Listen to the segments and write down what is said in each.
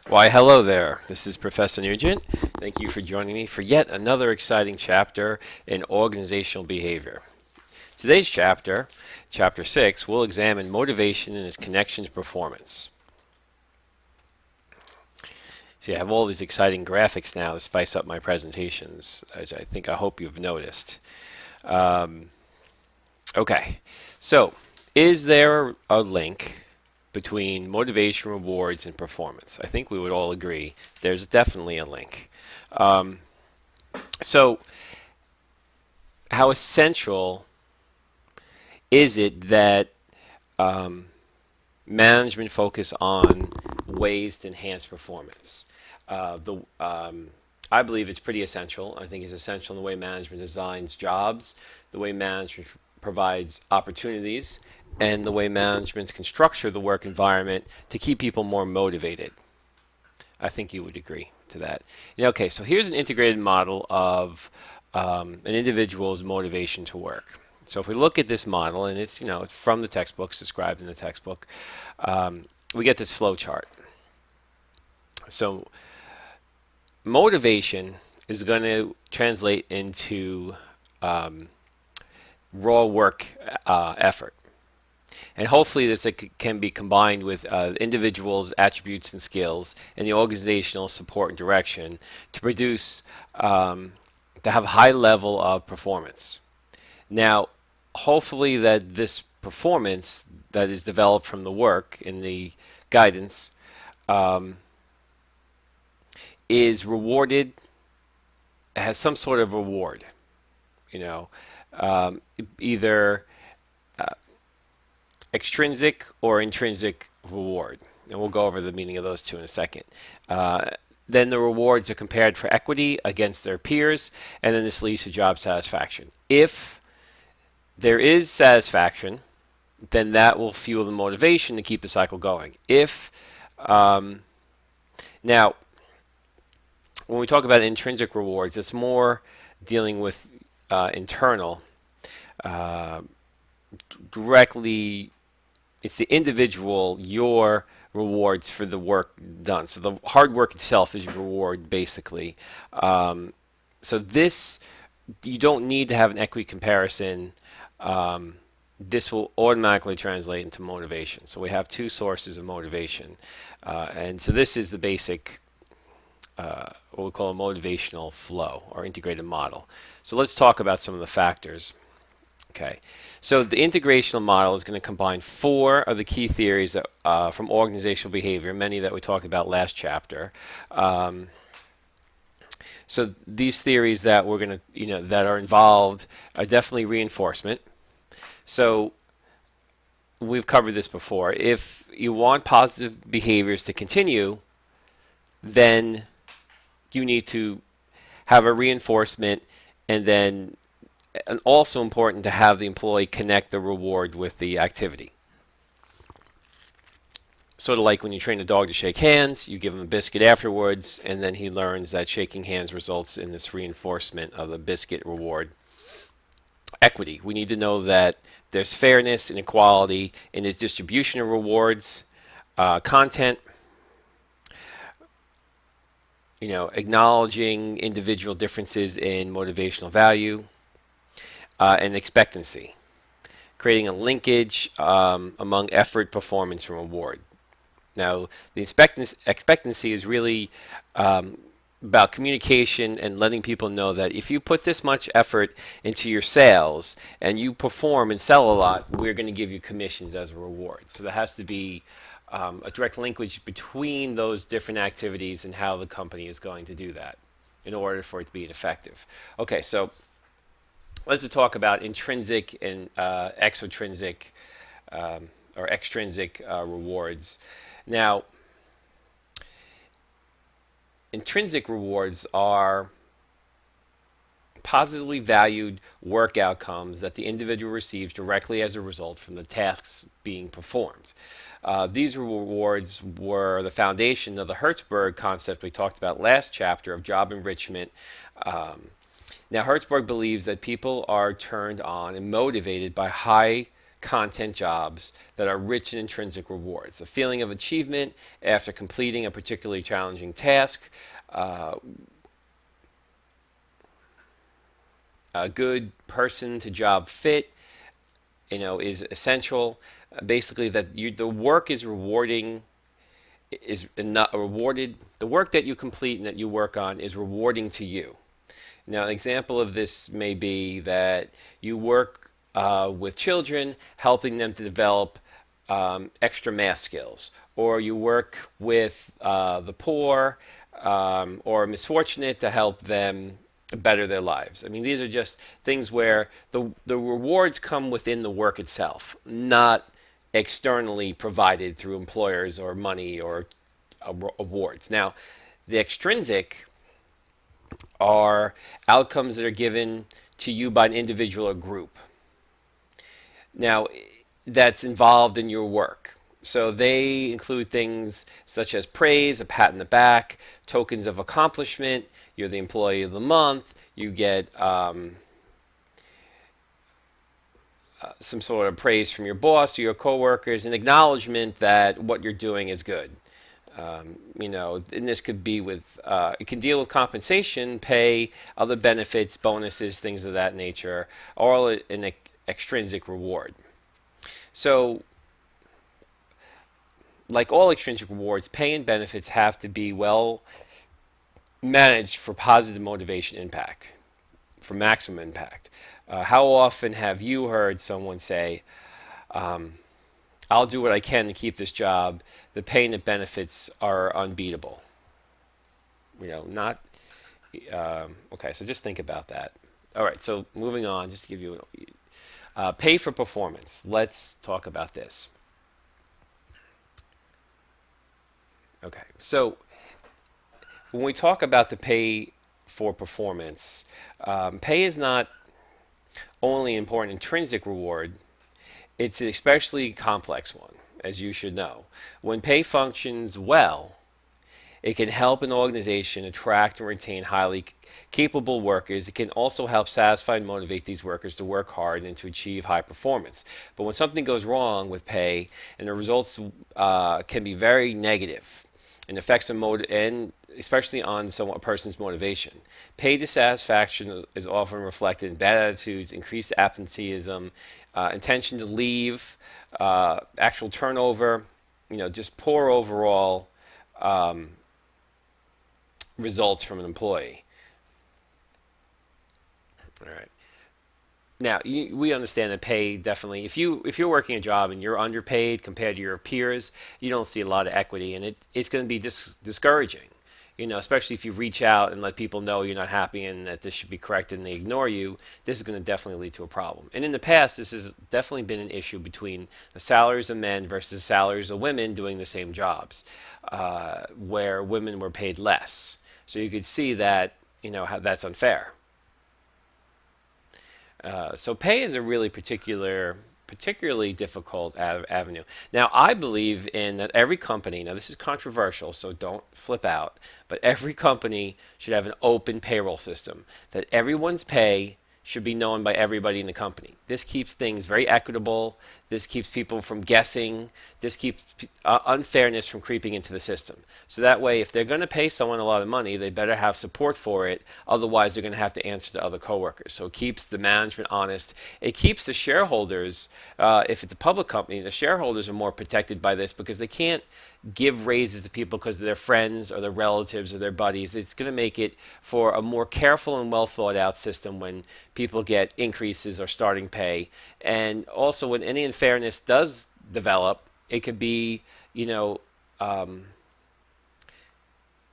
Why, hello there. This is Professor Nugent. Thank you for joining me for yet another exciting chapter in organizational behavior. Today's chapter, Chapter 6, will examine motivation and its connection to performance. See, I have all these exciting graphics now to spice up my presentations, as I hope you've noticed. Um, okay, so is there a link between motivation, rewards, and performance? I think we would all agree there's definitely a link. Um, so, how essential is it that um, management focus on ways to enhance performance? I believe it's pretty essential. I think it's essential in the way management designs jobs, the way management provides opportunities, and the way management can structure the work environment to keep people more motivated. I think you would agree to that. Okay, so here's an integrated model of an individual's motivation to work. So if we look at this model, and it's it's from the textbooks, described in the textbook, we get this flow chart. So motivation is going to translate into raw work effort. And hopefully this can be combined with individuals' attributes and skills and the organizational support and direction to produce, to have a high level of performance. Now, hopefully that this performance that is developed from the work in the guidance is rewarded, has some sort of reward, you know, either extrinsic or intrinsic reward. And we'll go over the meaning of those two in a second. Then the rewards are compared for equity against their peers, and then this leads to job satisfaction. If there is satisfaction, then that will fuel the motivation to keep the cycle going. If now, when we talk about intrinsic rewards, it's more dealing with internal, directly. It's the individual, your rewards for the work done. So the hard work itself is your reward, basically. So this, you don't need to have an equity comparison. This will automatically translate into motivation. So we have two sources of motivation. And so this is the basic, what we call a motivational flow or integrated model. So let's talk about some of the factors. Okay, so the integrational model is going to combine four of the key theories that, from organizational behavior, many that we talked about last chapter. So these theories that we're going to, that are involved are definitely reinforcement. So we've covered this before. If you want positive behaviors to continue, then you need to have a reinforcement, and also important to have the employee connect the reward with the activity. Sort of like when you train a dog to shake hands, you give him a biscuit afterwards, and then he learns that shaking hands results in this reinforcement of the biscuit reward. Equity. We need to know that there's fairness and equality in its distribution of rewards. Content, acknowledging individual differences in motivational value. And expectancy, creating a linkage among effort, performance, and reward. Now, the expectancy is really about communication and letting people know that if you put this much effort into your sales and you perform and sell a lot, we're going to give you commissions as a reward. So there has to be a direct linkage between those different activities and how the company is going to do that in order for it to be effective. Okay, so let's talk about intrinsic and extrinsic or extrinsic rewards. Now, intrinsic rewards are positively valued work outcomes that the individual receives directly as a result from the tasks being performed. These rewards were the foundation of the Hertzberg concept we talked about last chapter of job enrichment. Now, Hertzberg believes that people are turned on and motivated by high content jobs that are rich in intrinsic rewards. The feeling of achievement after completing a particularly challenging task, uh, a good person to job fit, is essential. Basically, that the work is rewarding, is not rewarded. The work that you complete and that you work on is rewarding to you. Now, an example of this may be that you work with children, helping them to develop extra math skills, or you work with the poor or misfortunate to help them better their lives. I mean, these are just things where the rewards come within the work itself, not externally provided through employers or money or awards. Now, the extrinsic are outcomes that are given to you by an individual or group. Now, that's involved in your work. So they include things such as praise, a pat on the back, tokens of accomplishment. You're the employee of the month. You get some sort of praise from your boss or your coworkers, an acknowledgement that what you're doing is good. And this could be with, it can deal with compensation, pay, other benefits, bonuses, things of that nature, all an extrinsic reward. So, like all extrinsic rewards, pay and benefits have to be well managed for positive motivation impact, for maximum impact. How often have you heard someone say, I'll do what I can to keep this job. The pay and the benefits are unbeatable. Not. Okay, so just think about that. All right, so moving on, just to give you pay for performance. Let's talk about this. Okay, so when we talk about the pay for performance, pay is not only an important intrinsic reward, it's an especially complex one, as you should know. When pay functions well, it can help an organization attract and retain highly capable workers. It can also help satisfy and motivate these workers to work hard and to achieve high performance. But when something goes wrong with pay, and the results can be very negative, and affects and especially on a person's motivation. Pay dissatisfaction is often reflected in bad attitudes, increased absenteeism, intention to leave, actual turnover, just poor overall results from an employee. All right. Now, we understand that pay definitely, if you're working a job and you're underpaid compared to your peers, you don't see a lot of equity, and it's going to be discouraging. Especially if you reach out and let people know you're not happy and that this should be corrected and they ignore you, this is going to definitely lead to a problem. And in the past, this has definitely been an issue between the salaries of men versus the salaries of women doing the same jobs, where women were paid less. So you could see that, how that's unfair. So pay is a really particularly difficult avenue. Now, I believe in that every company, now this is controversial, so don't flip out, but every company should have an open payroll system, that everyone's pay should be known by everybody in the company. This keeps things very equitable. This keeps people from guessing. This keeps unfairness from creeping into the system. So that way, if they're going to pay someone a lot of money, they better have support for it. Otherwise, they're going to have to answer to other coworkers. So it keeps the management honest. It keeps the shareholders, if it's a public company, the shareholders are more protected by this because they can't give raises to people because of their friends or their relatives or their buddies. It's going to make it for a more careful and well thought out system when people get increases or starting pay. And also when any unfairness does develop, it could be,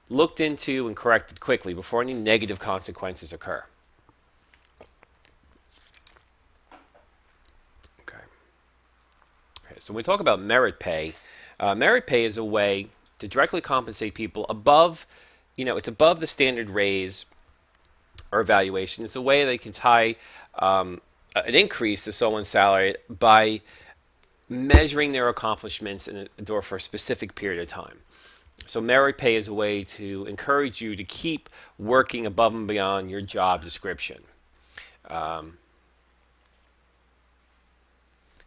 looked into and corrected quickly before any negative consequences occur. Okay. So when we talk about merit pay is a way to directly compensate people above, it's above the standard raise or evaluation. It's a way they can tie an increase to someone's salary by measuring their accomplishments or for a specific period of time. So merit pay is a way to encourage you to keep working above and beyond your job description.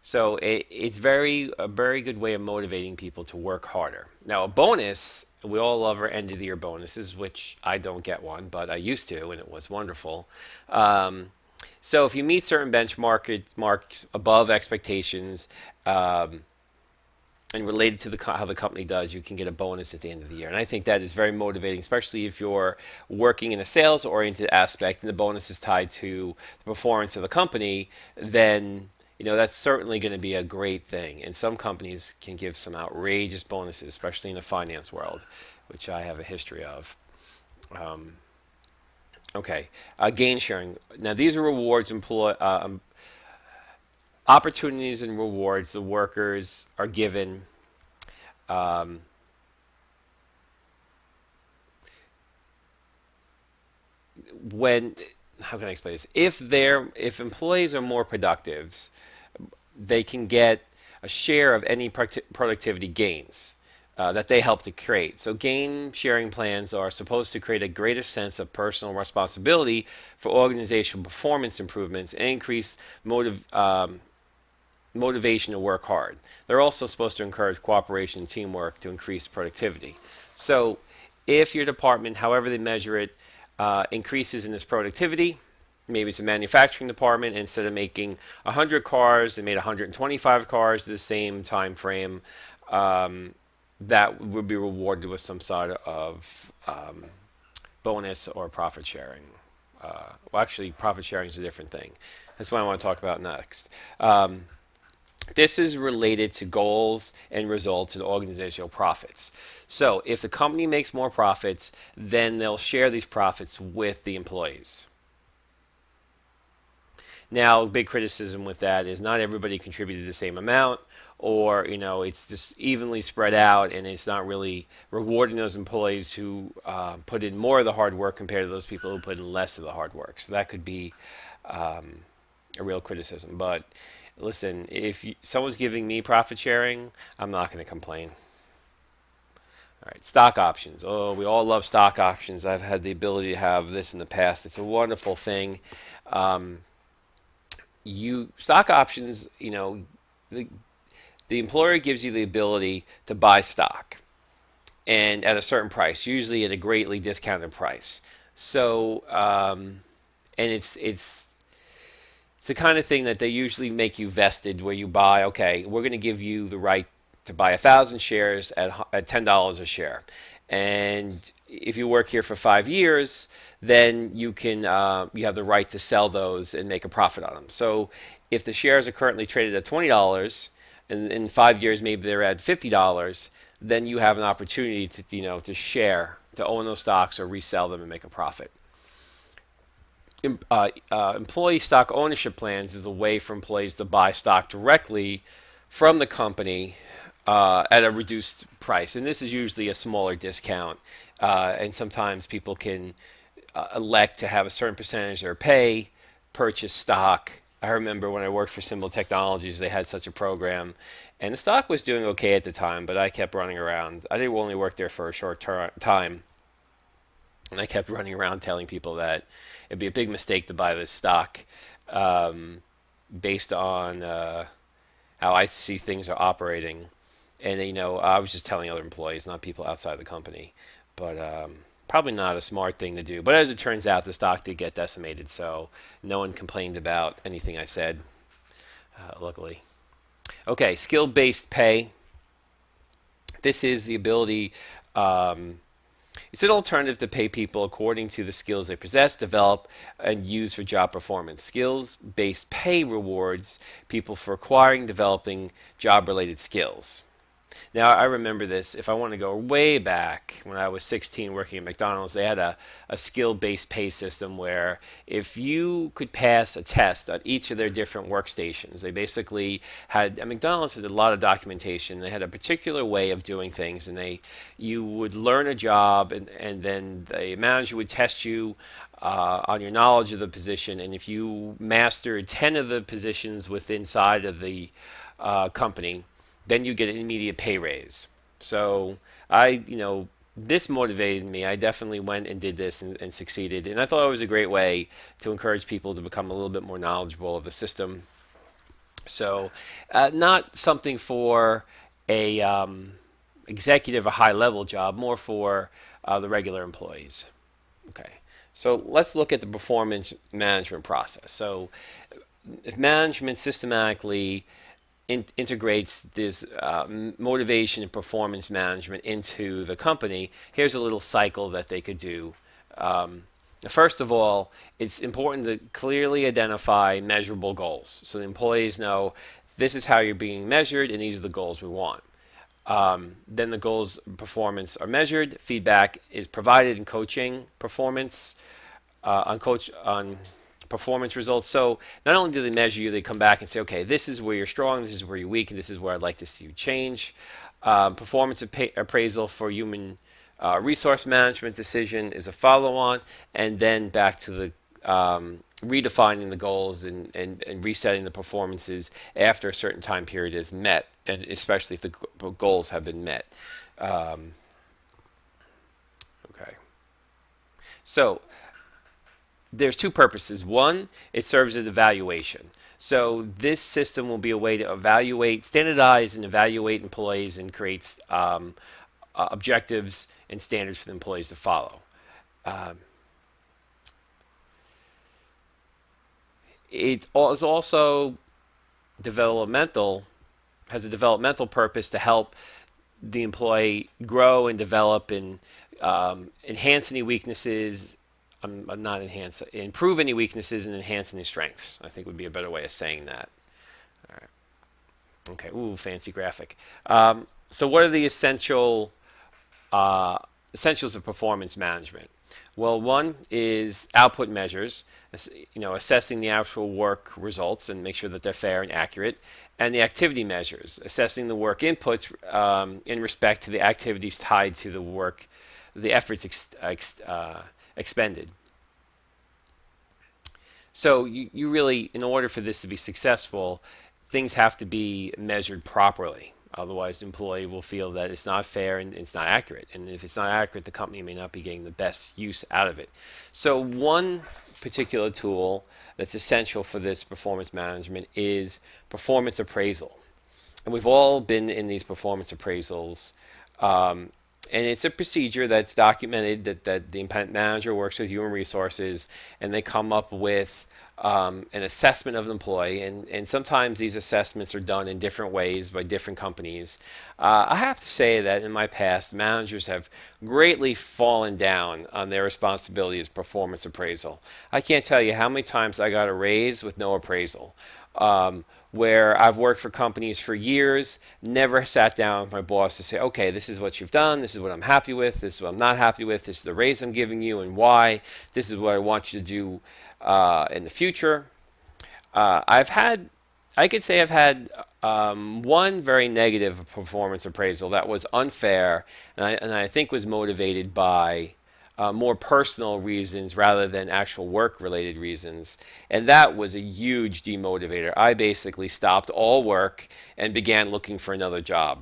So it's a very good way of motivating people to work harder. Now, a bonus, we all love our end of the year bonuses, which I don't get one, but I used to, and it was wonderful. Um, so if you meet certain benchmark marks above expectations, um, and related to how the company does, you can get a bonus at the end of the year. And I think that is very motivating, especially if you're working in a sales oriented aspect and the bonus is tied to the performance of the company, then that's certainly going to be a great thing. And some companies can give some outrageous bonuses, especially in the finance world, which I have a history of. Um, okay, gain sharing. Now these are opportunities and rewards the workers are given um, when how can I explain this? If employees are more productive, they can get a share of any productivity gains that they help to create. So gain sharing plans are supposed to create a greater sense of personal responsibility for organizational performance improvements and increase motivation to work hard. They're also supposed to encourage cooperation and teamwork to increase productivity. So if your department, however they measure it, increases in its productivity, maybe it's a manufacturing department, instead of making 100 cars, they made 125 cars the same time frame, that would be rewarded with some sort of bonus or profit sharing. Well, actually, profit sharing is a different thing. That's what I want to talk about next. This is related to goals and results and organizational profits. So if the company makes more profits, then they'll share these profits with the employees. Now, big criticism with that is not everybody contributed the same amount, or it's just evenly spread out, and it's not really rewarding those employees who put in more of the hard work compared to those people who put in less of the hard work. So that could be a real criticism. But listen, if someone's giving me profit sharing, I'm not going to complain. All right, stock options. Oh, we all love stock options. I've had the ability to have this in the past. It's a wonderful thing. Um, stock options, the the employer gives you the ability to buy stock and at a certain price, usually at a greatly discounted price. So, and it's the kind of thing that they usually make you vested, where you buy. Okay, we're going to give you the right to buy 1,000 shares at $10 a share, and if you work here for 5 years, then you have the right to sell those and make a profit on them. So, if the shares are currently traded at $20, and in 5 years maybe they're at $50, then you have an opportunity to share, to own those stocks or resell them and make a profit. Employee stock ownership plans is a way for employees to buy stock directly from the company at a reduced price, and this is usually a smaller discount. And sometimes people can elect to have a certain percentage of their pay purchase stock. I remember when I worked for Symbol Technologies, they had such a program, and the stock was doing okay at the time, but I kept running around. I did only work there for a short time, and I kept running around telling people that it'd be a big mistake to buy this stock um, based on how I see things are operating. And I was just telling other employees, not people outside the company, but probably not a smart thing to do. But as it turns out, the stock did get decimated, so no one complained about anything I said, luckily. Okay, skill-based pay. This is the ability. It's an alternative to pay people according to the skills they possess, develop, and use for job performance. Skills-based pay rewards people for acquiring, developing job-related skills. Now, I remember this. If I want to go way back, when I was 16 working at McDonald's, they had a skill-based pay system where if you could pass a test at each of their different workstations, they basically at McDonald's had a lot of documentation. They had a particular way of doing things, and you would learn a job, and then the manager would test you on your knowledge of the position, and if you mastered 10 of the positions inside of the company, then you get an immediate pay raise. So this motivated me. I definitely went and did this and succeeded. And I thought it was a great way to encourage people to become a little bit more knowledgeable of the system. So, not something for a executive, a high level job, more for the regular employees. Okay. So let's look at the performance management process. So if management systematically integrates this motivation and performance management into the company, here's a little cycle that they could do. Um, First of all, it's important to clearly identify measurable goals so the employees know this is how you're being measured and these are the goals we want. Then the goals performance are measured. Feedback is provided in coaching performance on performance results. So not only do they measure you, they come back and say, okay, this is where you're strong, this is where you're weak, and this is where I'd like to see you change. Performance appraisal for human resource management decision is a follow-on, and then back to the redefining the goals and resetting the performances after a certain time period is met, and especially if the goals have been met. Um, okay. So there's two purposes. One, it serves as evaluation. So this system will be a way to evaluate, standardize, and evaluate employees and creates objectives and standards for the employees to follow. Um, it is also developmental, has a developmental purpose to help the employee grow and develop and enhance any weaknesses. I'm not enhance, improve any weaknesses and enhance any strengths. I think would be a better way of saying that. All right. Okay. Ooh, fancy graphic. So, what are the essentials of performance management? Well, one is output measures, assessing the actual work results and make sure that they're fair and accurate, and the activity measures, assessing the work inputs in respect to the activities tied to the work, the efforts expended. So you really, in order for this to be successful, things have to be measured properly. Otherwise, the employee will feel that it's not fair and it's not accurate. And if it's not accurate, the company may not be getting the best use out of it. So one particular tool that's essential for this performance management is performance appraisal. And we've all been in these performance appraisals. And it's a procedure that's documented that the manager works with human resources and they come up with an assessment of an employee, and sometimes these assessments are done in different ways by different companies. I have to say that in my past, managers have greatly fallen down on their responsibility as performance appraisal. I can't tell you how many times I got a raise with no appraisal. Where I've worked for companies for years, never sat down with my boss to say, okay, this is what you've done, this is what I'm happy with, this is what I'm not happy with, this is the raise I'm giving you and why, this is what I want you to do in the future. I could say I've had one very negative performance appraisal that was unfair, and I think was motivated by more personal reasons rather than actual work-related reasons, and that was a huge demotivator. I basically stopped all work and began looking for another job.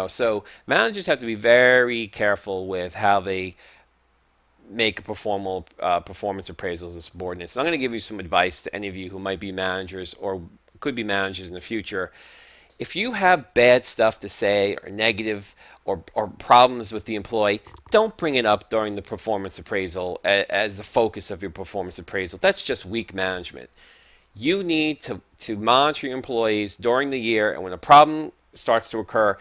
So managers have to be very careful with how they make performance appraisals of subordinates. And I'm going to give you some advice to any of you who might be managers or could be managers in the future. If you have bad stuff to say or negative or problems with the employee, don't bring it up during the performance appraisal as the focus of your performance appraisal. That's just weak management. You need to monitor your employees during the year, and when a problem starts to occur,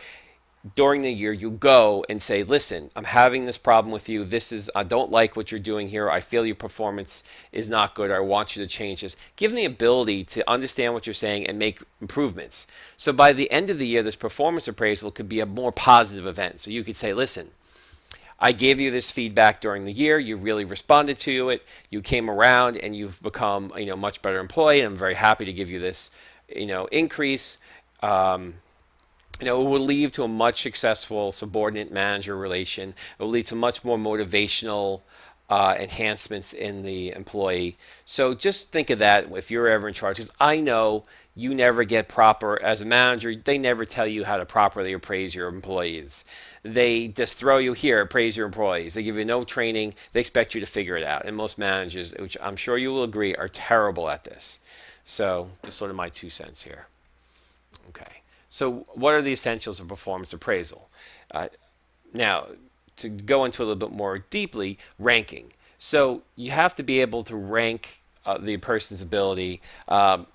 during the year you go and say, listen, I'm having this problem with you, I don't like what you're doing here, I feel your performance is not good, I want you to change this. Give them the ability to understand what you're saying and make improvements. So by the end of the year, this performance appraisal could be a more positive event. So you could say, listen, I gave you this feedback during the year, you really responded to it, you came around and you've become a much better employee, and I'm very happy to give you this increase. It will lead to a much successful subordinate manager relation. It will lead to much more motivational enhancements in the employee. So just think of that if you're ever in charge, because I know you never get proper, as a manager, they never tell you how to properly appraise your employees. They just throw you here, appraise your employees. They give you no training. They expect you to figure it out. And most managers, which I'm sure you will agree, are terrible at this. So just sort of my 2 cents here. Okay. So what are the essentials of performance appraisal? Uh, Now, to go into a little bit more deeply, ranking. So you have to be able to rank the person's ability. The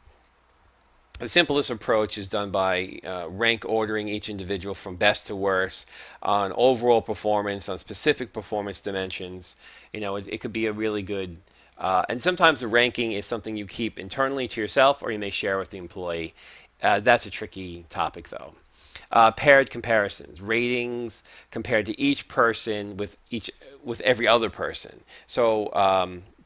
simplest approach is done by rank ordering each individual from best to worst on overall performance, on specific performance dimensions. It could be a really good, and sometimes the ranking is something you keep internally to yourself or you may share with the employee. That's a tricky topic, though. Paired comparisons, ratings compared to each person with every other person. So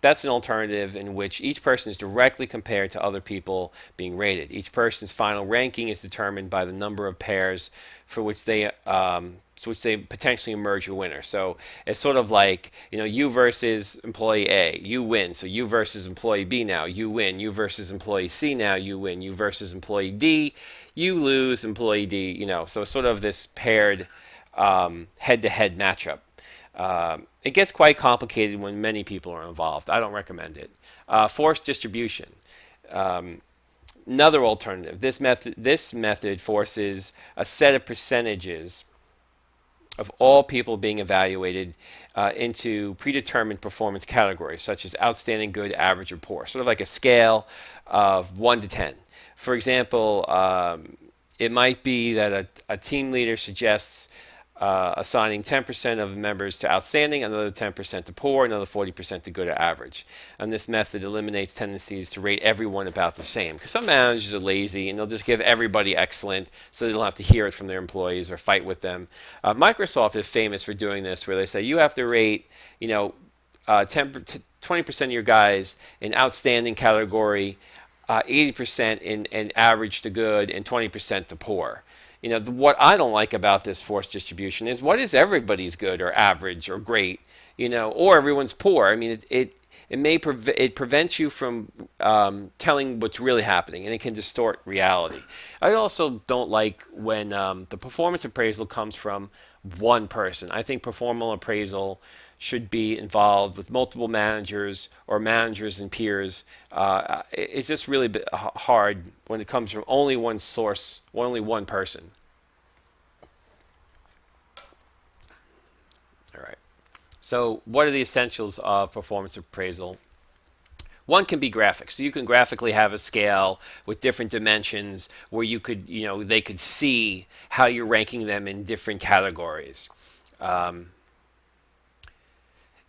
that's an alternative in which each person is directly compared to other people being rated. Each person's final ranking is determined by the number of pairs for which they potentially emerge a winner. So it's sort of like, you versus employee A, you win. So you versus employee B now, you win. You versus employee C now, you win. You versus employee D, you lose. Employee D, So it's sort of this paired head-to-head matchup. It gets quite complicated when many people are involved. I don't recommend it. Forced distribution. Another alternative. This method forces a set of percentages of all people being evaluated into predetermined performance categories, such as outstanding, good, average, or poor, sort of like a scale of 1 to 10. For example, it might be that a team leader suggests assigning 10% of members to outstanding, another 10% to poor, another 40% to good or average. And this method eliminates tendencies to rate everyone about the same. Because some managers are lazy and they'll just give everybody excellent so they don't have to hear it from their employees or fight with them. Microsoft is famous for doing this, where they say you have to rate, 20% of your guys in outstanding category, 80% in average to good, and 20% to poor. What I don't like about this forced distribution is, what is everybody's good or average or great, or everyone's poor? I mean, it prevents you from telling what's really happening, and it can distort reality. I also don't like when the performance appraisal comes from one person. I think performance appraisal should be involved with multiple managers or managers and peers. It's just really hard when it comes from only one source, only one person. All right. So what are the essentials of performance appraisal? One can be graphics. So you can graphically have a scale with different dimensions where they could see how you're ranking them in different categories.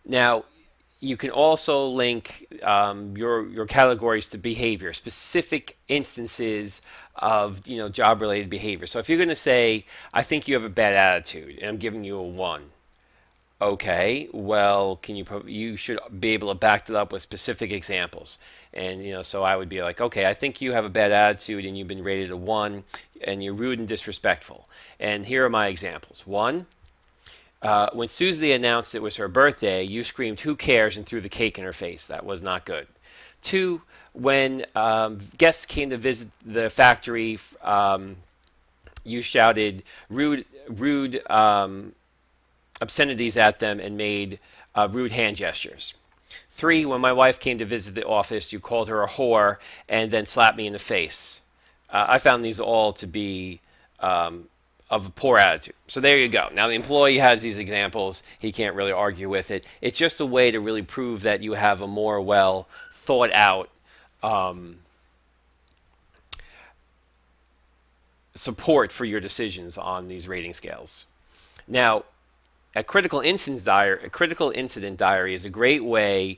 Now, you can also link your categories to behavior, specific instances of job-related behavior. So if you're going to say, I think you have a bad attitude, and I'm giving you a 1. Okay, well, you should be able to back that up with specific examples. And so I would be like, okay, I think you have a bad attitude and you've been rated a 1 and you're rude and disrespectful. And here are my examples. 1, when Susie announced it was her birthday, you screamed, "Who cares?" and threw the cake in her face. That was not good. 2, when guests came to visit the factory, you shouted rude obscenities at them and made rude hand gestures. 3, when my wife came to visit the office, you called her a whore and then slapped me in the face. I found these all to be of a poor attitude. So there you go. Now the employee has these examples. He can't really argue with it. It's just a way to really prove that you have a more well thought out support for your decisions on these rating scales. Now, a critical incident diary is a great way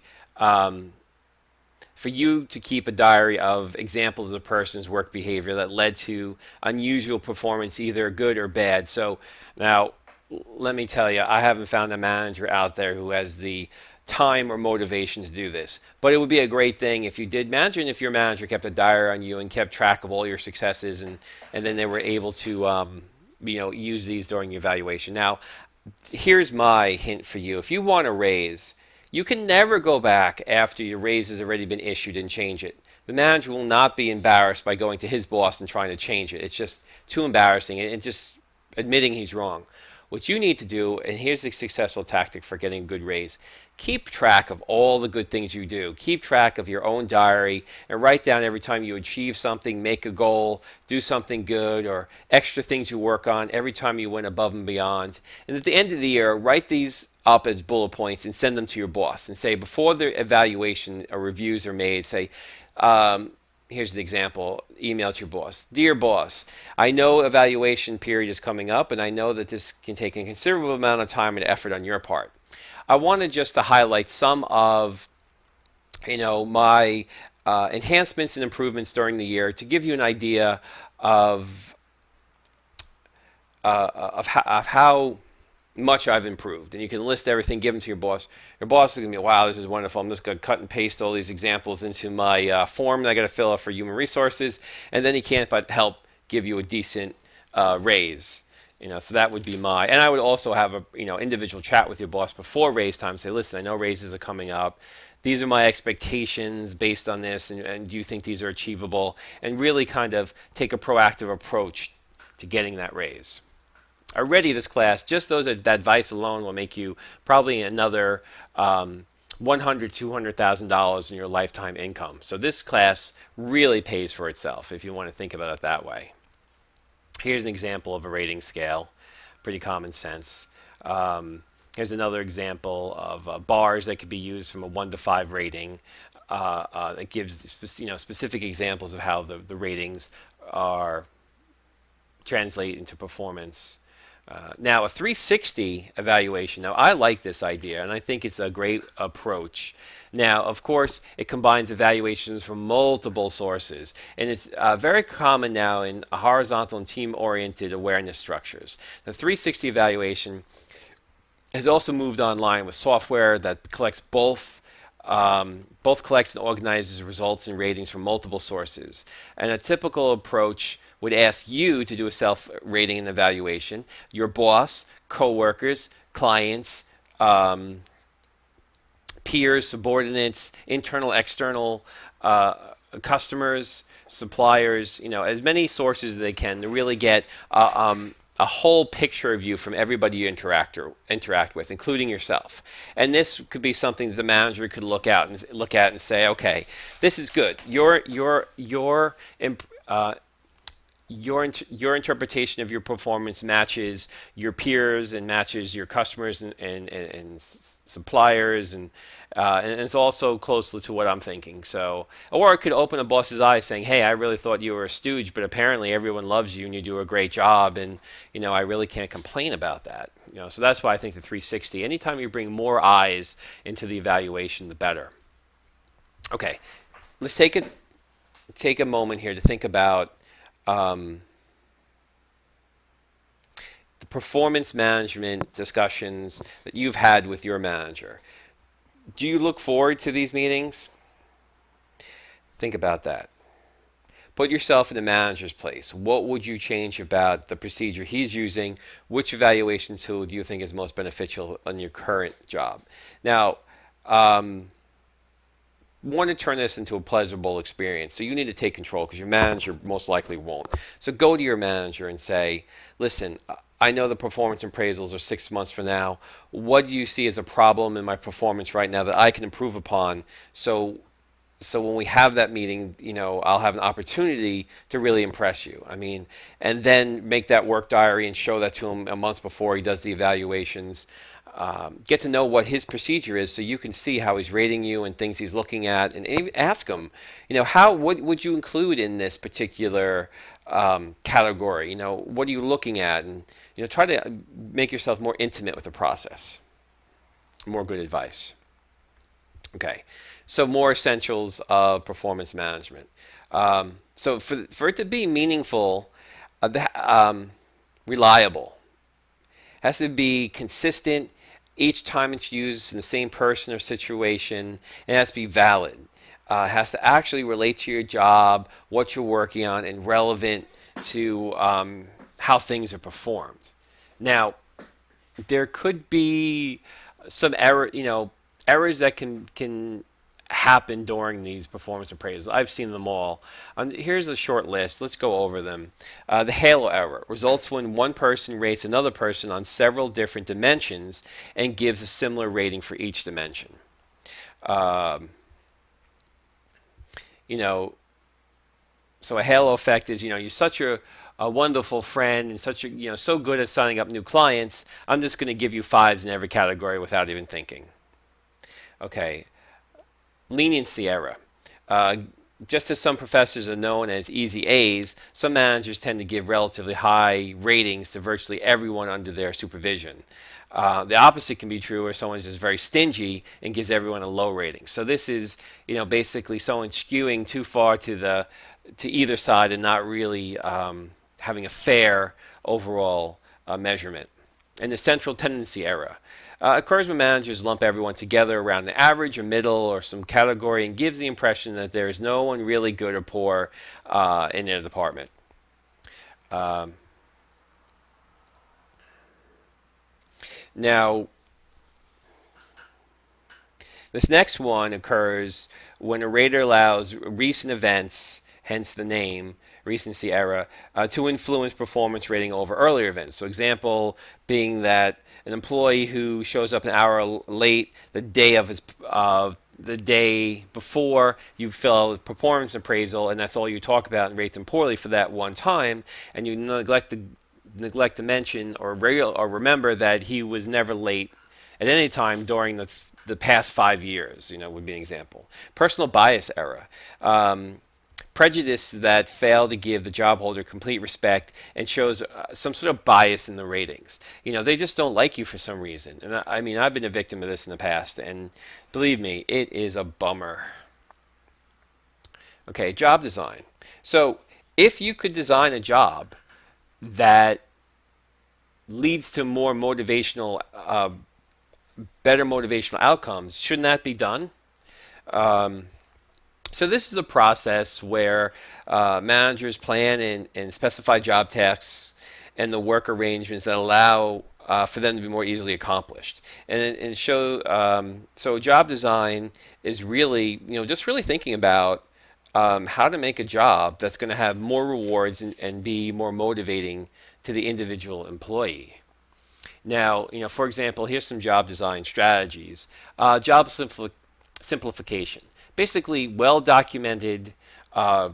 for you to keep a diary of examples of a person's work behavior that led to unusual performance, either good or bad. So now, let me tell you, I haven't found a manager out there who has the time or motivation to do this. But it would be a great thing if you did. Imagine if your manager kept a diary on you and kept track of all your successes, and then they were able to use these during your evaluation. Now, here's my hint for you. If you want a raise, you can never go back after your raise has already been issued and change it. The manager will not be embarrassed by going to his boss and trying to change it. It's just too embarrassing and just admitting he's wrong. what you need to do, and here's the successful tactic for getting a good raise: keep track of all the good things you do. Keep track of your own diary and write down every time you achieve something, make a goal, do something good, or extra things you work on every time you went above and beyond. And at the end of the year, write these up as bullet points and send them to your boss and say, before the evaluation or reviews are made, say, here's the example: email to your boss. Dear boss, I know evaluation period is coming up, and I know that this can take a considerable amount of time and effort on your part. I wanted just to highlight some of my enhancements and improvements during the year to give you an idea of of how much I've improved. And you can list everything, give them to your boss. Your boss is going to be, wow, this is wonderful. I'm just going to cut and paste all these examples into my form that I got to fill out for human resources. And then he can't but help give you a decent raise. So that would be and I would also have a individual chat with your boss before raise time. Say, listen, I know raises are coming up. These are my expectations based on this, and do you think these are achievable? And really kind of take a proactive approach to getting that raise. Already this class, just that advice alone will make you probably another $100,000-$200,000 in your lifetime income. So this class really pays for itself if you want to think about it that way. Here's an example of a rating scale, pretty common sense. Here's another example of bars that could be used from a 1 to 5 rating that gives specific examples of how the ratings are translate into performance. Now, a 360 evaluation. Now, I like this idea, and I think it's a great approach. Now, of course, it combines evaluations from multiple sources, and it's very common now in horizontal and team-oriented awareness structures. The 360 evaluation has also moved online with software that collects both collects and organizes results and ratings from multiple sources. And a typical approach would ask you to do a self-rating and evaluation, your boss, coworkers, clients, peers, subordinates, internal, external customers, suppliers, as many sources as they can to really get a whole picture of you from everybody you interact with, including yourself. And this could be something that the manager could look at and say, okay, this is good. Your interpretation of your performance matches your peers and matches your customers and suppliers, and it's also closely to what I'm thinking. So, or it could open a boss's eyes saying, hey, I really thought you were a stooge, but apparently everyone loves you and you do a great job, and I really can't complain about that. So that's why I think the 360, anytime you bring more eyes into the evaluation, the better. Okay, let's take a moment here to think about the performance management discussions that you've had with your manager. Do you look forward to these meetings? Think about that. Put yourself in the manager's place. What would you change about the procedure he's using? Which evaluation tool do you think is most beneficial on your current job? Now, want to turn this into a pleasurable experience, so you need to take control because your manager most likely won't. So go to your manager and say, listen, I know the performance appraisals are 6 months from now. What do you see as a problem in my performance right now that I can improve upon? So when we have that meeting, I'll have an opportunity to really impress you. And then make that work diary and show that to him a month before he does the evaluations. Get to know what his procedure is so you can see how he's rating you and things he's looking at, and even ask him, what would you include in this particular category? What are you looking at? And try to make yourself more intimate with the process. More good advice. Okay, so more essentials of performance management. So for it to be meaningful, reliable, it has to be consistent each time it's used in the same person or situation. It has to be valid. It has to actually relate to your job, what you're working on, and relevant to how things are performed. Now, there could be some errors that can happen during these performance appraisals. I've seen them all. Here's a short list. Let's go over them. The halo error results when one person rates another person on several different dimensions and gives a similar rating for each dimension. Um, you know, so a halo effect is, you're such a wonderful friend and such a, so good at signing up new clients. I'm just going to give you fives in every category without even thinking. Okay, leniency error. Uh, just as some professors are known as easy A's, some managers tend to give relatively high ratings to virtually everyone under their supervision. The opposite can be true, where someone's just very stingy and gives everyone a low rating. So this is, basically someone skewing too far to either side and not really having a fair overall measurement. And the central tendency error occurs when managers lump everyone together around the average or middle or some category and gives the impression that there is no one really good or poor in their department. Um, Now, this next one occurs when a rater allows recent events, hence the name, recency error, to influence performance rating over earlier events. So, example being that an employee who shows up an hour late the day of his the day before you fill out a performance appraisal, and that's all you talk about and rate them poorly for that one time, and you neglect to mention or remember that he was never late at any time during the past 5 years, would be an example. Personal bias error. Prejudice that fail to give the job holder complete respect and shows some sort of bias in the ratings. They just don't like you for some reason. And I mean, I've been a victim of this in the past, and believe me, it is a bummer. Okay, job design. So if you could design a job that leads to more motivational, better motivational outcomes, shouldn't that be done? Um, so this is a process where managers plan and specify job tasks and the work arrangements that allow for them to be more easily accomplished. And show so job design is really just really thinking about how to make a job that's going to have more rewards and be more motivating to the individual employee. Now, for example, here's some job design strategies. Simplification. Basically, well documented uh,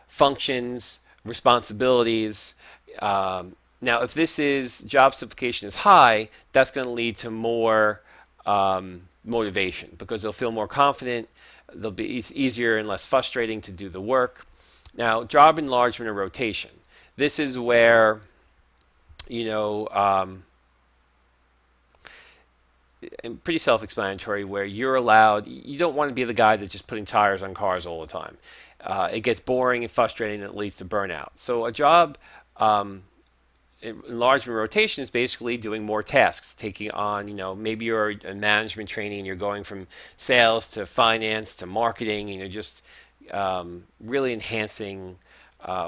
functions, responsibilities. Now, if this is job simplification is high, that's going to lead to more motivation because they'll feel more confident. They'll be easier and less frustrating to do the work. Now, job enlargement or rotation. This is where you know, and pretty self-explanatory, where you're allowed, you don't want to be the guy that's just putting tires on cars all the time. It gets boring and frustrating and it leads to burnout. So a job enlargement rotation is basically doing more tasks, taking on, maybe you're a management trainee and you're going from sales to finance to marketing, and you're just really enhancing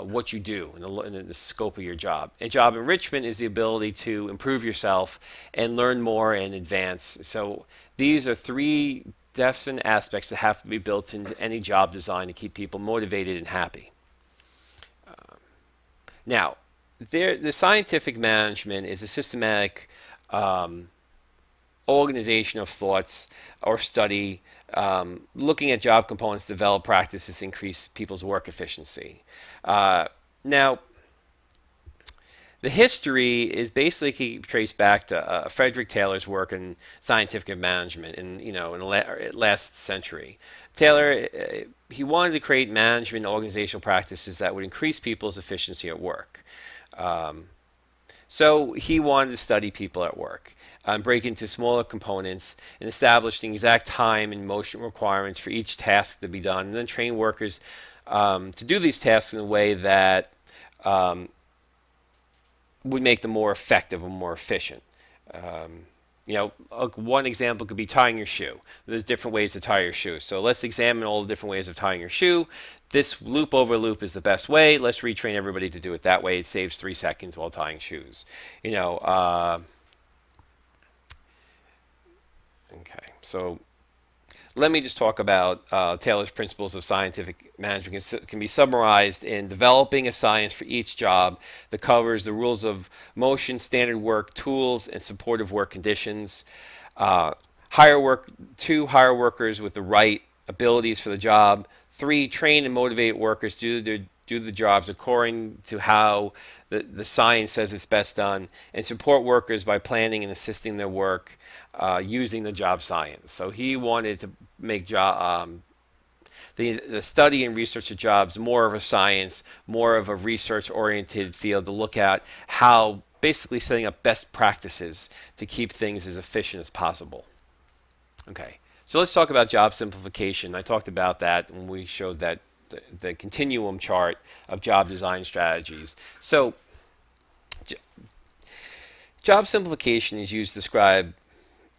what you do in the scope of your job. And job enrichment is the ability to improve yourself and learn more and advance. So these are three definite aspects that have to be built into any job design to keep people motivated and happy. Now, the scientific management is a systematic organization of thoughts or study looking at job components, develop practices to increase people's work efficiency. Now, the history is basically traced back to Frederick Taylor's work in scientific management in the last century. Taylor he wanted to create management and organizational practices that would increase people's efficiency at work. So he wanted to study people at work, break into smaller components, and establish the exact time and motion requirements for each task to be done, and then train workers to do these tasks in a way that would make them more effective and more efficient. One example could be tying your shoe. There's different ways to tie your shoe. So let's examine all the different ways of tying your shoe. This loop over loop is the best way. Let's retrain everybody to do it that way. It saves 3 seconds while tying shoes. Okay, so let me just talk about Taylor's principles of scientific management. Can be summarized in developing a science for each job that covers the rules of motion, standard work, tools, and supportive work conditions. Uh, hire work, 2, hire workers with the right abilities for the job. 3, train and motivate workers to do the jobs according to how the science says it's best done, and support workers by planning and assisting their work using the job science. So he wanted to make the study and research of jobs more of a science, more of a research-oriented field to look at how basically setting up best practices to keep things as efficient as possible. Okay, so let's talk about job simplification. I talked about that when we showed that the continuum chart of job design strategies. So job simplification is used to describe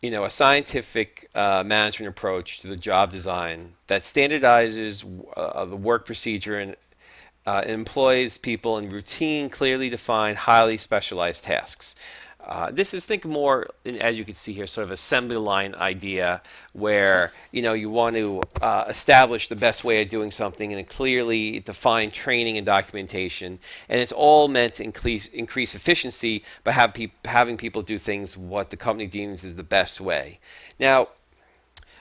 a scientific management approach to the job design that standardizes the work procedure and employs people in routine, clearly defined, highly specialized tasks. This is, think more, as you can see here, sort of assembly line idea where you want to establish the best way of doing something in a clearly defined training and documentation, and it's all meant to increase efficiency by having people do things what the company deems is the best way. Now,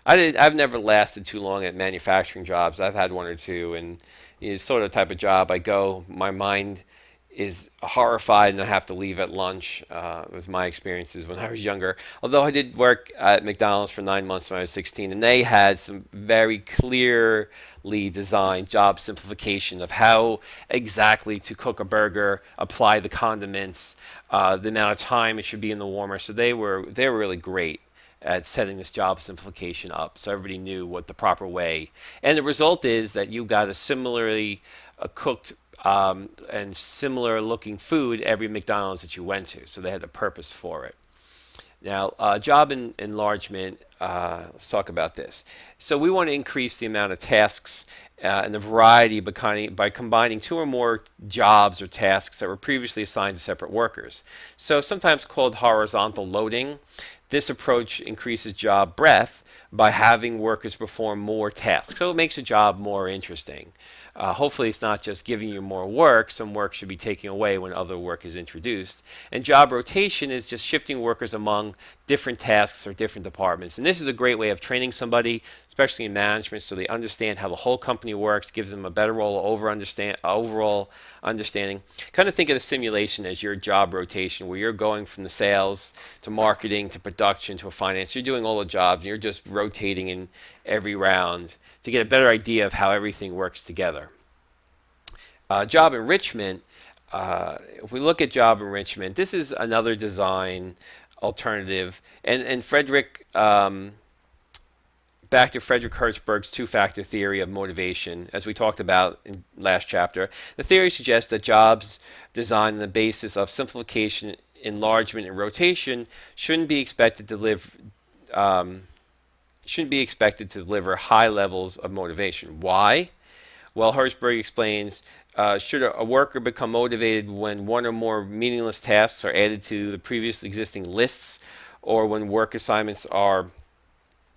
I've never lasted too long at manufacturing jobs. I've had one or two, and it's sort of the type of job I go, my mind is horrified and I have to leave at lunch. It was my experiences when I was younger. Although I did work at McDonald's for 9 months when I was 16, and they had some very clearly designed job simplification of how exactly to cook a burger, apply the condiments, the amount of time it should be in the warmer. So they were really great at setting this job simplification up, so everybody knew what the proper way. And the result is that you got a similarly cooked and similar looking food every McDonald's that you went to. So they had a purpose for it. Now, job enlargement, let's talk about this. So we want to increase the amount of tasks and the variety by combining 2 or more jobs or tasks that were previously assigned to separate workers. So sometimes called horizontal loading, this approach increases job breadth by having workers perform more tasks. So it makes a job more interesting. Hopefully it's not just giving you more work. Some work should be taken away when other work is introduced. And job rotation is just shifting workers among different tasks or different departments. And this is a great way of training somebody, especially in management, so they understand how the whole company works, gives them a better overall understanding. Kind of think of the simulation as your job rotation, where you're going from the sales to marketing to production to a finance. You're doing all the jobs, and you're just rotating in every round to get a better idea of how everything works together. Job enrichment, if we look at job enrichment, this is another design alternative. And back to Frederick Hertzberg's 2-factor theory of motivation, as we talked about in last chapter. The theory suggests that jobs designed on the basis of simplification, enlargement, and rotation shouldn't be expected to deliver high levels of motivation. Why? Well, Hertzberg explains, should a worker become motivated when 1 or more meaningless tasks are added to the previously existing lists, or when work assignments are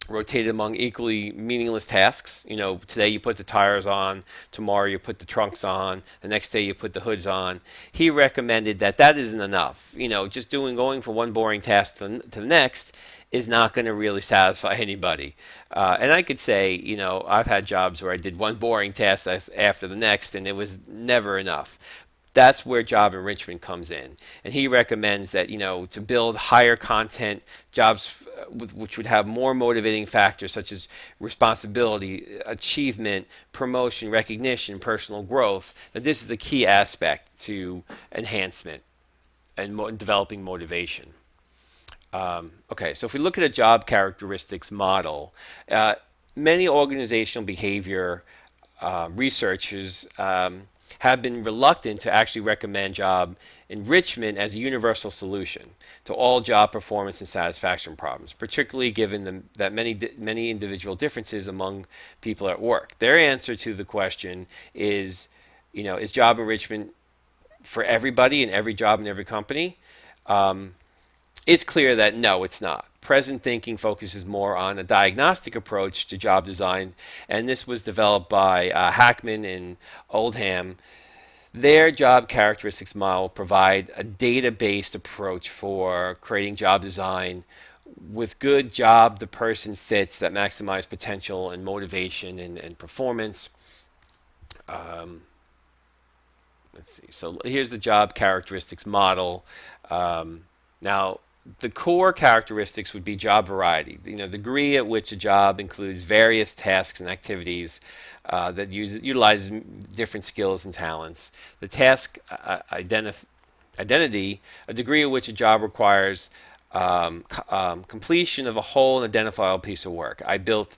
rotated among equally meaningless tasks? Today you put the tires on, tomorrow you put the trunks on, the next day you put the hoods on. He recommended that isn't enough. Just going from one boring task to the next is not going to really satisfy anybody. And I could say, I've had jobs where I did one boring task after the next, and it was never enough. That's where job enrichment comes in. And he recommends that, to build higher content jobs which would have more motivating factors such as responsibility, achievement, promotion, recognition, personal growth, that this is a key aspect to enhancement and developing motivation. Okay, so if we look at a job characteristics model, many organizational behavior researchers have been reluctant to actually recommend job enrichment as a universal solution to all job performance and satisfaction problems, particularly given that many individual differences among people at work. Their answer to the question is, is job enrichment for everybody in every job in every company? It's clear that no, it's not. Present thinking focuses more on a diagnostic approach to job design, and this was developed by Hackman and Oldham. Their job characteristics model provide a data-based approach for creating job design with good job the person fits that maximize potential and motivation and performance. Um, let's see. So here's the job characteristics model. Um, Now, the core characteristics would be job variety. You know, the degree at which a job includes various tasks and activities that utilize different skills and talents. The task identity, a degree at which a job requires completion of a whole and identifiable piece of work. I built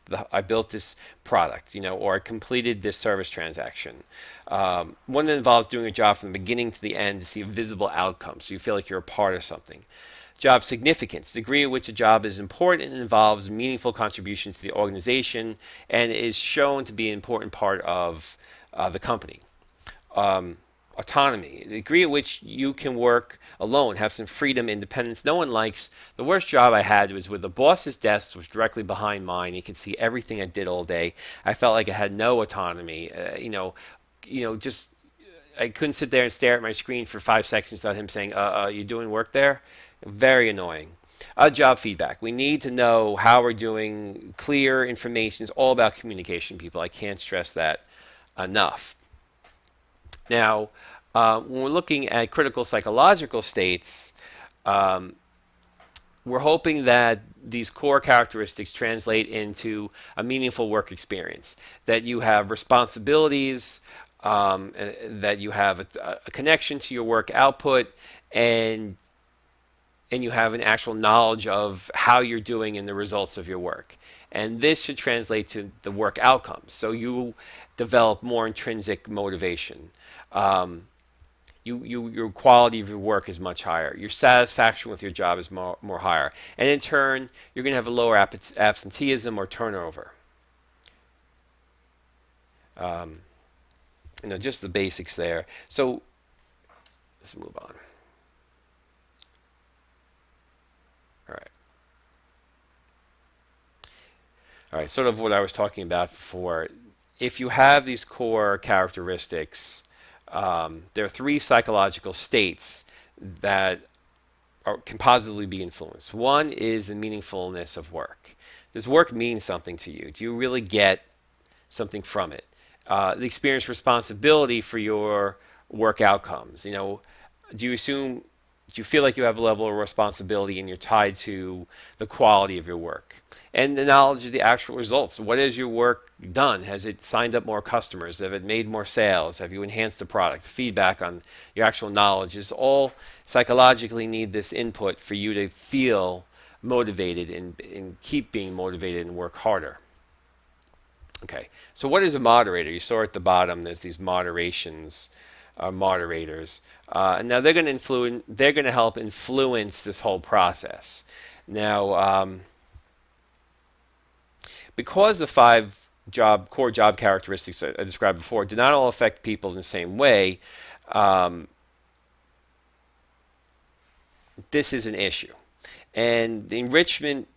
this product, you know, or I completed this service transaction. One that involves doing a job from the beginning to the end to see a visible outcome, so you feel like you're a part of something. Job significance, the degree at which a job is important and involves meaningful contribution to the organization and is shown to be an important part of the company. Um, Autonomy, the degree at which you can work alone, have some freedom, independence. No one likes, the worst job I had was where the boss's desk was directly behind mine. He could see everything I did all day. I felt like I had no autonomy. Just I couldn't sit there and stare at my screen for 5 seconds without him saying, you doing work there? Very annoying. Job feedback. We need to know how we're doing. Clear information is all about communication, people. I can't stress that enough. Now, when we're looking at critical psychological states, um, we're hoping that these core characteristics translate into a meaningful work experience, that you have responsibilities, that you have a connection to your work output, and and you have an actual knowledge of how you're doing in the results of your work. And this should translate to the work outcomes. So you develop more intrinsic motivation. Um, your quality of your work is much higher. Your satisfaction with your job is more higher. And in turn, you're going to have a lower absenteeism or turnover. Um, just the basics there. So let's move on. All right. All right, sort of what I was talking about before. If you have these core characteristics, there are three psychological states that can positively be influenced. One is the meaningfulness of work. Does work mean something to you? Do you really get something from it? The experience responsibility for your work outcomes. Do you assume, do you feel like you have a level of responsibility and you're tied to the quality of your work? And the knowledge of the actual results. What has your work done? Has it signed up more customers? Have it made more sales? Have you enhanced the product? Feedback on your actual knowledge is all psychologically need this input for you to feel motivated and keep being motivated and work harder. Okay, so what is a moderator? You saw at the bottom there's these moderators, and now they're going to influence. They're going to help influence this whole process. Now, because the five core job characteristics I described before do not all affect people in the same way, um, this is an issue, and the enrichment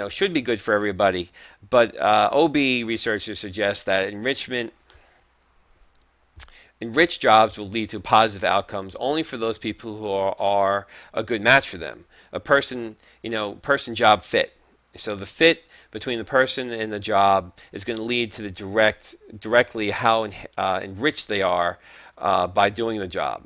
should be good for everybody, but OB researchers suggest that enriched jobs will lead to positive outcomes only for those people who are a good match for them. A person job fit. So the fit between the person and the job is going to lead to the directly how enriched they are by doing the job.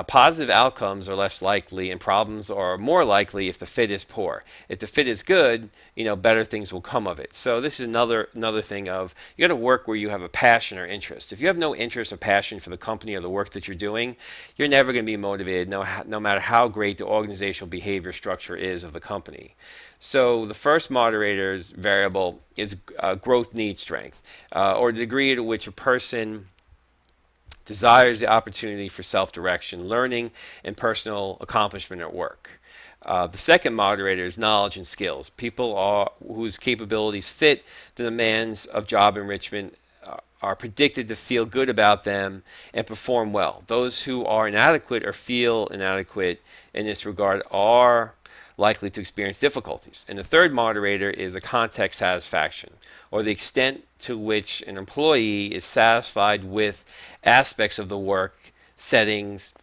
Positive outcomes are less likely and problems are more likely if the fit is poor. If the fit is good, better things will come of it. So this is another thing of you got to work where you have a passion or interest. If you have no interest or passion for the company or the work that you're doing, you're never going to be motivated no matter how great the organizational behavior structure is of the company. So the first moderator's variable is growth need strength, or the degree to which a person desires the opportunity for self-direction, learning, and personal accomplishment at work. The second moderator is knowledge and skills. People whose capabilities fit the demands of job enrichment are predicted to feel good about them and perform well. Those who are inadequate or feel inadequate in this regard are likely to experience difficulties. And the third moderator is the context satisfaction, or the extent to which an employee is satisfied with aspects of the work settings,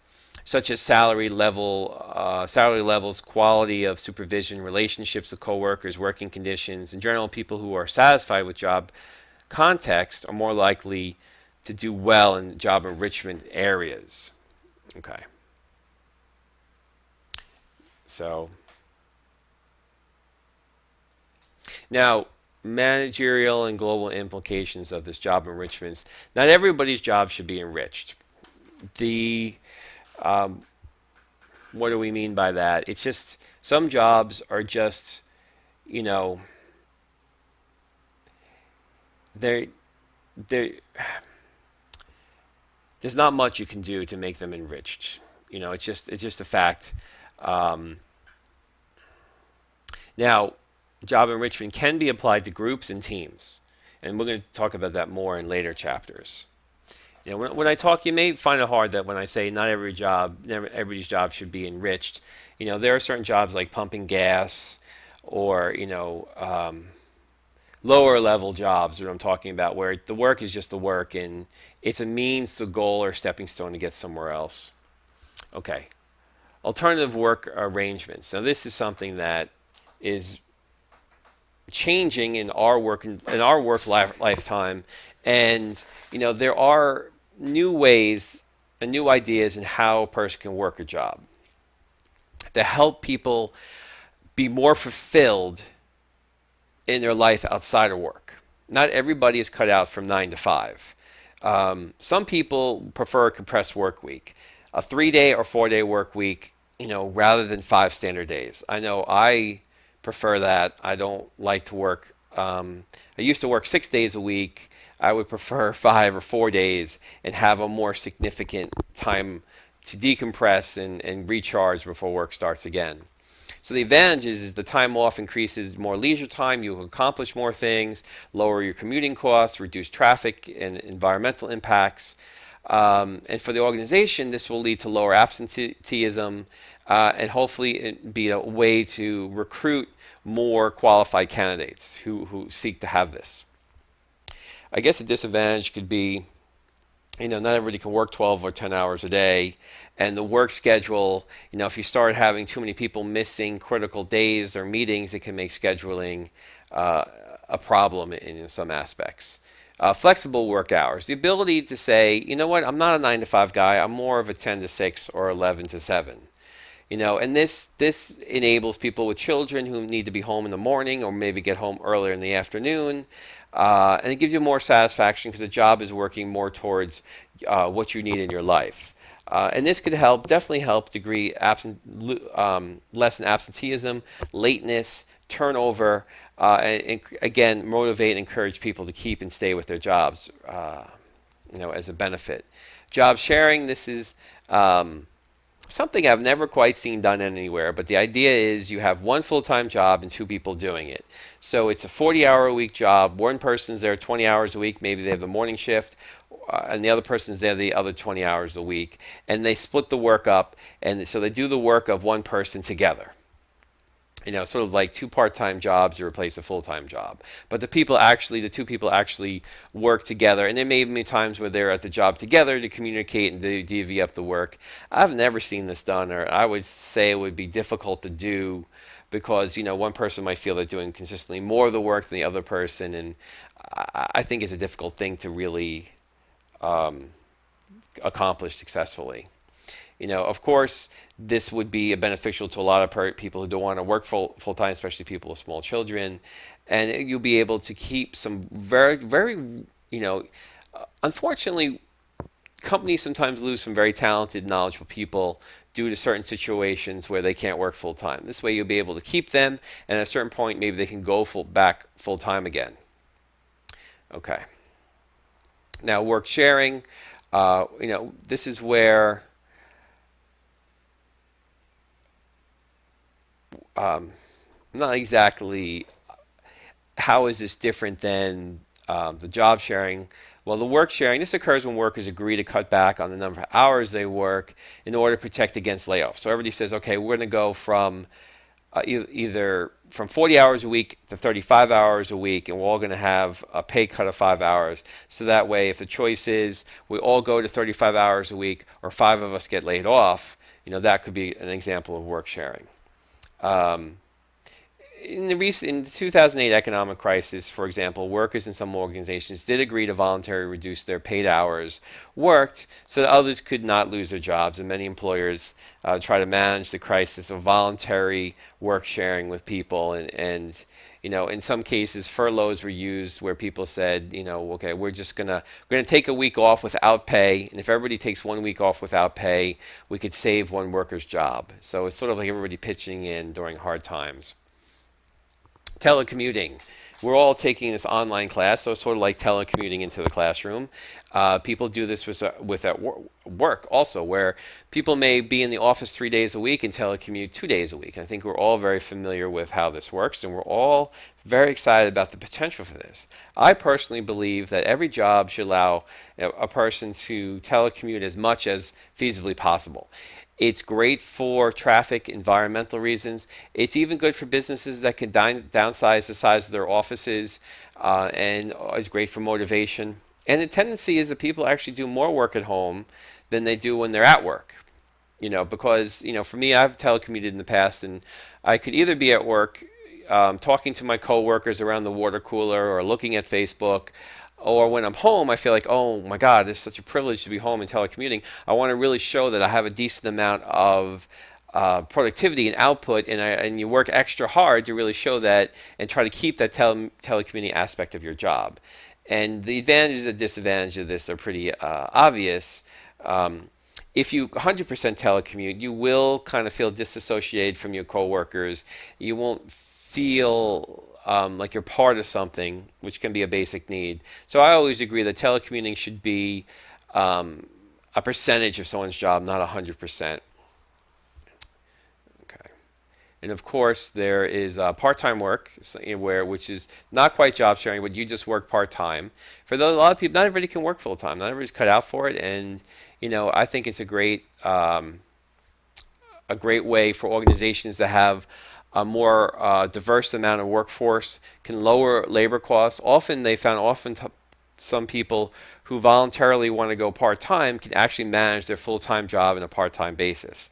such as salary levels, quality of supervision, relationships with coworkers, working conditions. In general, people who are satisfied with job context are more likely to do well in job enrichment areas. Okay. So now, managerial and global implications of this job enrichment. Not everybody's job should be enriched. The um, what do we mean by that? It's just some jobs are just, you know, they're they're there's not much you can do to make them enriched. It's just a fact. Um, Now, job enrichment can be applied to groups and teams, and we're going to talk about that more in later chapters. When I talk, you may find it hard that when I say not everybody's job should be enriched. There are certain jobs like pumping gas, or lower level jobs that I'm talking about, where the work is just the work and it's a means to goal or stepping stone to get somewhere else. Okay, alternative work arrangements. Now, this is something that is changing in our work lifetime, and there are new ways and new ideas in how a person can work a job to help people be more fulfilled in their life outside of work. Not everybody is cut out from 9 to 5. Some people prefer a compressed work week, a 3-day or 4-day work week, rather than 5 standard days. I know I prefer that. I don't like to work. I used to work 6 days a week. I would prefer 5 or 4 days and have a more significant time to decompress and recharge before work starts again. So the advantage is the time off increases more leisure time. You accomplish more things, lower your commuting costs, reduce traffic and environmental impacts. And for the organization, this will lead to lower absenteeism, and hopefully it be a way to recruit more qualified candidates who seek to have this. I guess a disadvantage could be, not everybody can work 12 or 10 hours a day. And the work schedule, if you start having too many people missing critical days or meetings, it can make scheduling a problem in some aspects. Flexible work hours, the ability to say, I'm not a 9 to 5 guy, I'm more of a 10 to 6 or 11 to 7. And this enables people with children who need to be home in the morning or maybe get home earlier in the afternoon. And it gives you more satisfaction because the job is working more towards what you need in your life. And this could definitely help lessen absenteeism, lateness, turnover, and again, motivate and encourage people to keep and stay with their jobs, as a benefit. Job sharing, this is something I've never quite seen done anywhere, but the idea is you have one full-time job and 2 people doing it. So it's a 40-hour-a-week job. One person's there 20 hours a week. Maybe they have the morning shift, and the other person's there the other 20 hours a week. And they split the work up, and so they do the work of one person together. Sort of like 2 part-time jobs to replace a full-time job. But the 2 people actually work together, and there may be times where they're at the job together to communicate and to divvy up the work. I've never seen this done, or I would say it would be difficult to do because, one person might feel they're doing consistently more of the work than the other person, and I think it's a difficult thing to really accomplish successfully. Of course, this would be beneficial to a lot of people who don't want to work full time, especially people with small children. And you'll be able to keep some very, very, unfortunately, companies sometimes lose some very talented, knowledgeable people due to certain situations where they can't work full time. This way, you'll be able to keep them, and at a certain point, maybe they can go back full time again. Okay. Now, work sharing. This is where not exactly how is this different than The job sharing, well, the work sharing, this occurs when workers agree to cut back on the number of hours they work in order to protect against layoffs. So everybody says, okay, we're going to go from either from 40 hours a week to 35 hours a week, and we're all going to have a pay cut of 5 hours. So that way, if the choice is we all go to 35 hours a week or 5 of us get laid off, that could be an example of work sharing. Um, in the 2008 economic crisis, for example, workers in some organizations did agree to voluntarily reduce their paid hours worked so that others could not lose their jobs. And many employers try to manage the crisis of voluntary work sharing with people. And in some cases, furloughs were used where people said, okay, we're gonna take a week off without pay, and if everybody takes 1 week off without pay, we could save one worker's job. So it's sort of like everybody pitching in during hard times. Telecommuting. We're all taking this online class, so it's sort of like telecommuting into the classroom. People do this with at work also, where people may be in the office 3 days a week and telecommute 2 days a week. I think we're all very familiar with how this works, and we're all very excited about the potential for this. I personally believe that every job should allow a person to telecommute as much as feasibly possible. It's great for traffic, environmental reasons. It's even good for businesses that can downsize the size of their offices, and it's great for motivation. And the tendency is that people actually do more work at home than they do when they're at work. Because, for me, I've telecommuted in the past, and I could either be at work talking to my coworkers around the water cooler or looking at Facebook, or when I'm home, I feel like, oh my God, it's such a privilege to be home and telecommuting. I want to really show that I have a decent amount of productivity and output, and you work extra hard to really show that and try to keep that telecommuting aspect of your job. And the advantages and disadvantages of this are pretty obvious. If you 100% telecommute, you will kind of feel disassociated from your coworkers. You won't feel like you're part of something, which can be a basic need. So I always agree that telecommuting should be a percentage of someone's job, not 100%. Okay. And of course, there is part-time work, which is not quite job sharing, but you just work part-time. For those, a lot of people, not everybody can work full-time. Not everybody's cut out for it, and I think it's a great way for organizations to have a more diverse amount of workforce, can lower labor costs. Some people who voluntarily want to go part-time can actually manage their full-time job on a part-time basis.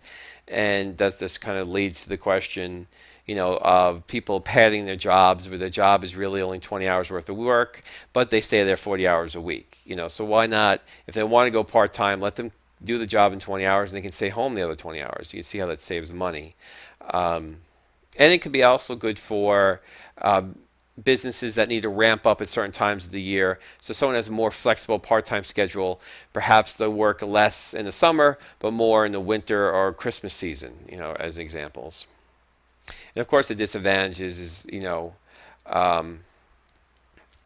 And that this kind of leads to the question, of people padding their jobs where their job is really only 20 hours worth of work, but they stay there 40 hours a week. So why not, if they want to go part-time, let them do the job in 20 hours and they can stay home the other 20 hours. You can see how that saves money. And it could be also good for businesses that need to ramp up at certain times of the year. So someone has a more flexible part-time schedule. Perhaps they'll work less in the summer, but more in the winter or Christmas season, as examples. And of course, the disadvantages is,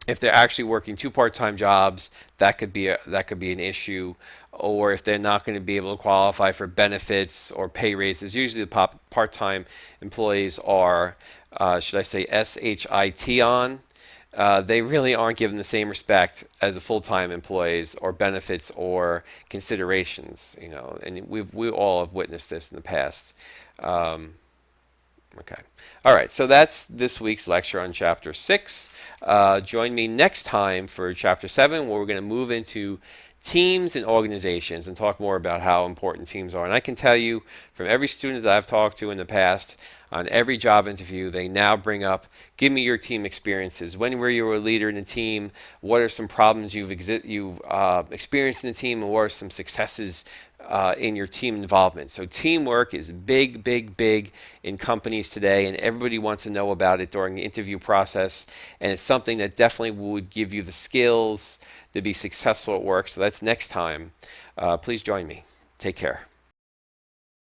if they're actually working two part-time jobs, that could be an issue. Or if they're not going to be able to qualify for benefits or pay raises. Usually the part-time employees are, should I say, SHIT on. They really aren't given the same respect as the full-time employees or benefits or considerations. And we all have witnessed this in the past. Okay. All right. So that's this week's lecture on Chapter 6. Join me next time for Chapter 7, where we're going to move into teams and organizations and talk more about how important teams are. And I can tell you from every student that I've talked to in the past, on every job interview, they now bring up, give me your team experiences. When were you a leader in a team? What are some problems you've experienced in the team? And what are some successes in your team involvement? So teamwork is big, big, big in companies today, and everybody wants to know about it during the interview process. And it's something that definitely would give you the skills to be successful at work. So that's next time. Please join me. Take care.